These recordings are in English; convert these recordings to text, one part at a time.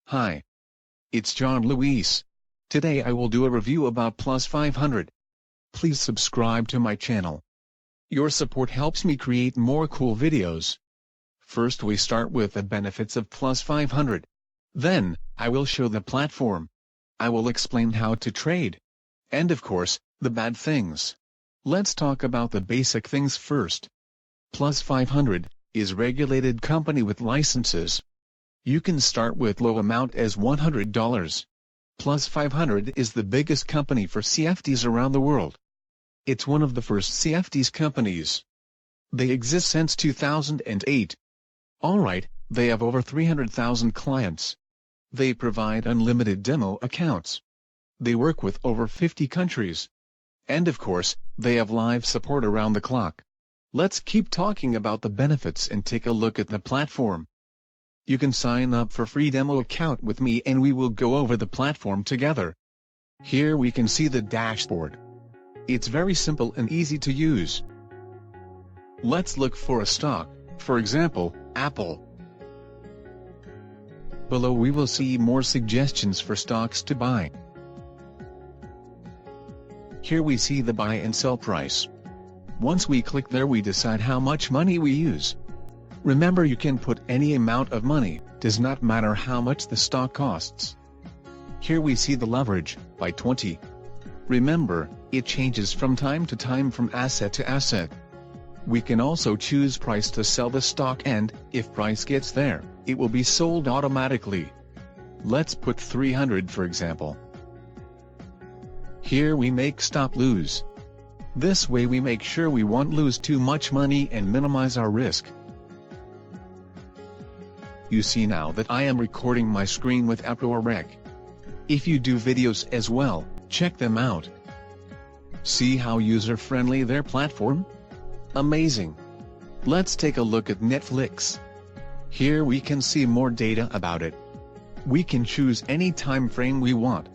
Hi. It's John Luis. Today I will do a review about Plus500. Please subscribe to my channel. Your support helps me create more cool videos. First we start with the benefits of Plus500. Then, I will show the platform. I will explain how to trade. And of course, the bad things. Let's talk about the basic things first. Plus500 is regulated company with licenses. You can start with low amount as $100. Plus500 is the biggest company for CFDs around the world. It's one of the first CFDs companies. They exist since 2008. Alright, they have over 300,000 clients. They provide unlimited demo accounts. They work with over 50 countries. And of course, they have live support around the clock. Let's keep talking about the benefits and take a look at the platform. You can sign up for free demo account with me and we will go over the platform together. Here we can see the dashboard. It's very simple and easy to use. Let's look for a stock, for example, Apple. Below we will see more suggestions for stocks to buy. Here we see the buy and sell price. Once we click there we decide how much money we use. Remember you can put any amount of money, does not matter how much the stock costs. Here we see the leverage, by 20. Remember, it changes from time to time from asset to asset. We can also choose price to sell the stock and, if price gets there, it will be sold automatically. Let's put 300 for example. Here we make stop lose. This way we make sure we won't lose too much money and minimize our risk. You see now that I am recording my screen with AutoRec. If you do videos as well, check them out. See how user-friendly their platform? Amazing! Let's take a look at Netflix. Here we can see more data about it. We can choose any time frame we want.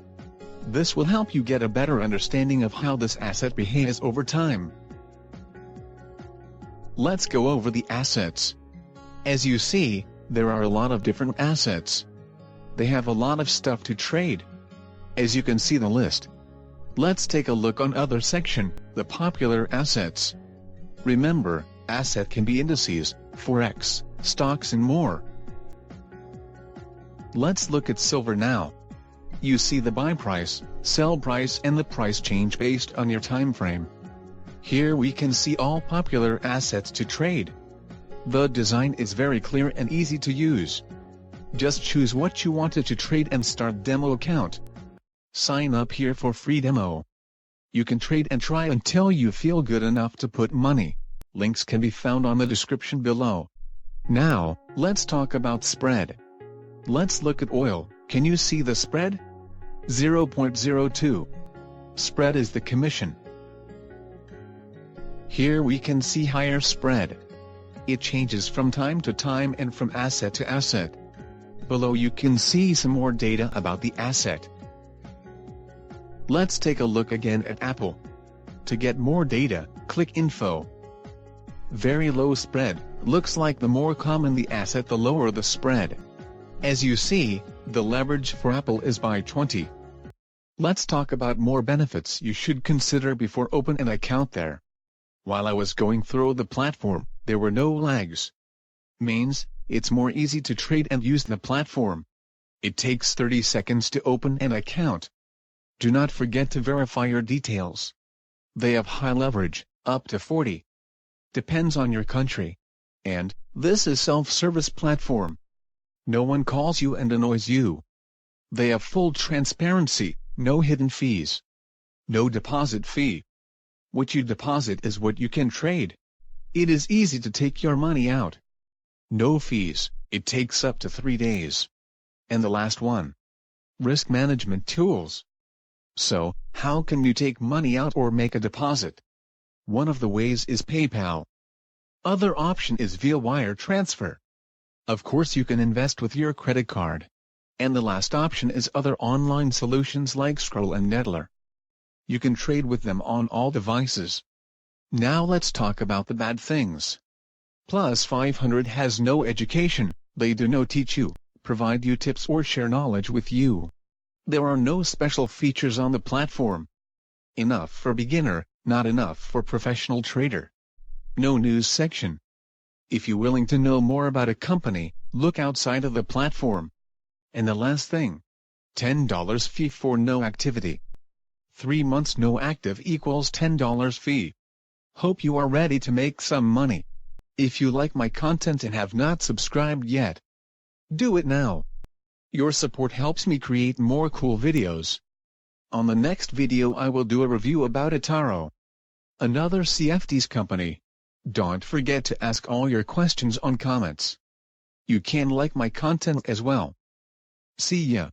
This will help you get a better understanding of how this asset behaves over time. Let's go over the assets. As you see, there are a lot of different assets. They have a lot of stuff to trade. As you can see the list. Let's take a look on other section, the popular assets. Remember, asset can be indices, forex, stocks and more. Let's look at silver now. You see the buy price, sell price and the price change based on your time frame. Here we can see all popular assets to trade. The design is very clear and easy to use. Just choose what you wanted to trade and start demo account. Sign up here for free demo. You can trade and try until you feel good enough to put money. Links can be found on the description below. Now, let's talk about spread. Let's look at oil. Can you see the spread? 0.02. Spread is the commission. Here we can see higher spread. It changes from time to time and from asset to asset. Below you can see some more data about the asset. Let's take a look again at Apple. To get more data, click Info. Very low spread, looks like the more common the asset the lower the spread. As you see, the leverage for Apple is by 20. Let's talk about more benefits you should consider before open an account there. While I was going through the platform, there were no lags. Means, it's more easy to trade and use the platform. It takes 30 seconds to open an account. Do not forget to verify your details. They have high leverage, up to 40. Depends on your country. And, this is self-service platform. No one calls you and annoys you. They have full transparency, no hidden fees. No deposit fee. What you deposit is what you can trade. It is easy to take your money out. No fees, it takes up to 3 days. And the last one. Risk management tools. So, how can you take money out or make a deposit? One of the ways is PayPal. Other option is via wire transfer. Of course you can invest with your credit card. And the last option is other online solutions like Scroll and Nettler. You can trade with them on all devices. Now let's talk about the bad things. Plus500 has no education, they do not teach you, provide you tips or share knowledge with you. There are no special features on the platform. Enough for beginner, not enough for professional trader. No news section. If you're willing to know more about a company, look outside of the platform. And the last thing. $10 fee for no activity. 3 months no active equals $10 fee. Hope you are ready to make some money. If you like my content and have not subscribed yet, do it now. Your support helps me create more cool videos. On the next video I will do a review about Ataro, another CFDs company. Don't forget to ask all your questions on comments. You can like my content as well. See ya.